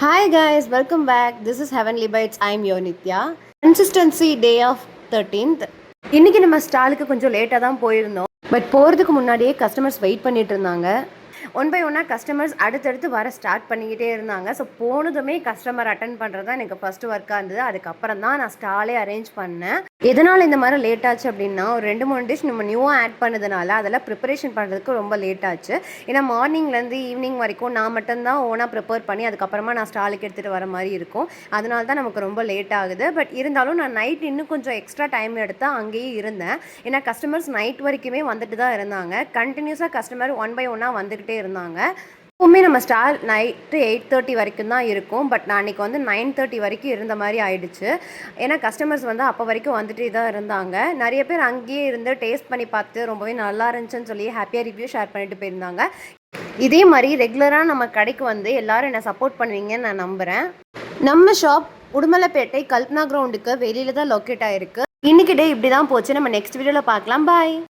Hi guys, welcome back. This is Heavenly Bites. I'm Yonitya. Consistency day of 13th. இன்னைக்கு நம்ம ஸ்டாலுக்கு கொஞ்சம் லேட்டாக தான் போயிருந்தோம். பட் போகிறதுக்கு முன்னாடியே கஸ்டமர்ஸ் வெயிட் பண்ணிட்டு இருந்தாங்க. ஒன் பை ஒன்னாக கஸ்டமர்ஸ் அடுத்தடுத்து வர ஸ்டார்ட் பண்ணிக்கிட்டே இருந்தாங்க. ஸோ போனதுமே கஸ்டமர் அட்டன் பண்ணுறது தான் எனக்கு ஃபஸ்ட்டு ஒர்க்காக இருந்தது. அதுக்கப்புறம் தான் நான் ஸ்டாலே அரேஞ்ச் பண்ணேன். எதனால் இந்த மாதிரி லேட் ஆச்சு அப்படின்னா, ஒரு 2-3 டிஷ் நம்ம நியூவாக ஆட் பண்ணதுனால அதெல்லாம் ப்ரிப்பரேஷன் பண்ணுறதுக்கு ரொம்ப லேட் ஆச்சு. ஏன்னா மார்னிங்லேருந்து ஈவினிங் வரைக்கும் நான் மட்டும்தான் ஓனாக ப்ரிப்பேர் பண்ணி அதுக்கப்புறமா நான் ஸ்டாலுக்கு எடுத்துகிட்டு வர மாதிரி இருக்கும். அதனால தான் நமக்கு ரொம்ப லேட் ஆகுது. பட் இருந்தாலும் நான் நைட் இன்னும் கொஞ்சம் எக்ஸ்ட்ரா டைம் எடுத்து அங்கேயே இருந்தேன். ஏன்னா கஸ்டமர்ஸ் நைட் வரைக்குமே வந்துட்டு தான் இருந்தாங்க. கண்டினியூஸாக கஸ்டமர் ஒன் பை ஒன்னாக வந்துக்கிட்டே இருந்தாங்க. எப்பவுமே நம்ம ஸ்டால் நைட்டு 8:30 வரைக்கும் தான் இருக்கும். பட் நான் அன்றைக்கி வந்து 9:30 வரைக்கும் இருந்த மாதிரி ஆயிடுச்சு. ஏன்னா கஸ்டமர்ஸ் வந்து அப்போ வரைக்கும் வந்துட்டே தான் இருந்தாங்க. நிறைய பேர் அங்கேயே இருந்து டேஸ்ட் பண்ணி பார்த்து ரொம்பவே நல்லா இருந்துச்சுன்னு சொல்லி ஹாப்பியாக ரிவ்யூ ஷேர் பண்ணிட்டு போயிருந்தாங்க. இதே மாதிரி ரெகுலராக நம்ம கடைக்கு வந்து எல்லோரும் என்னை சப்போர்ட் பண்ணுவீங்கன்னு நான் நம்புகிறேன். நம்ம ஷாப் உடுமலைப்பேட்டை கல்பனா கிரவுண்டுக்கு வெளியில் தான் லொக்கேட் ஆகிருக்கு. இன்றைக்கி டே இப்படி தான் போச்சு. நம்ம நெக்ஸ்ட் வீடியோவில் பார்க்கலாம். பாய்.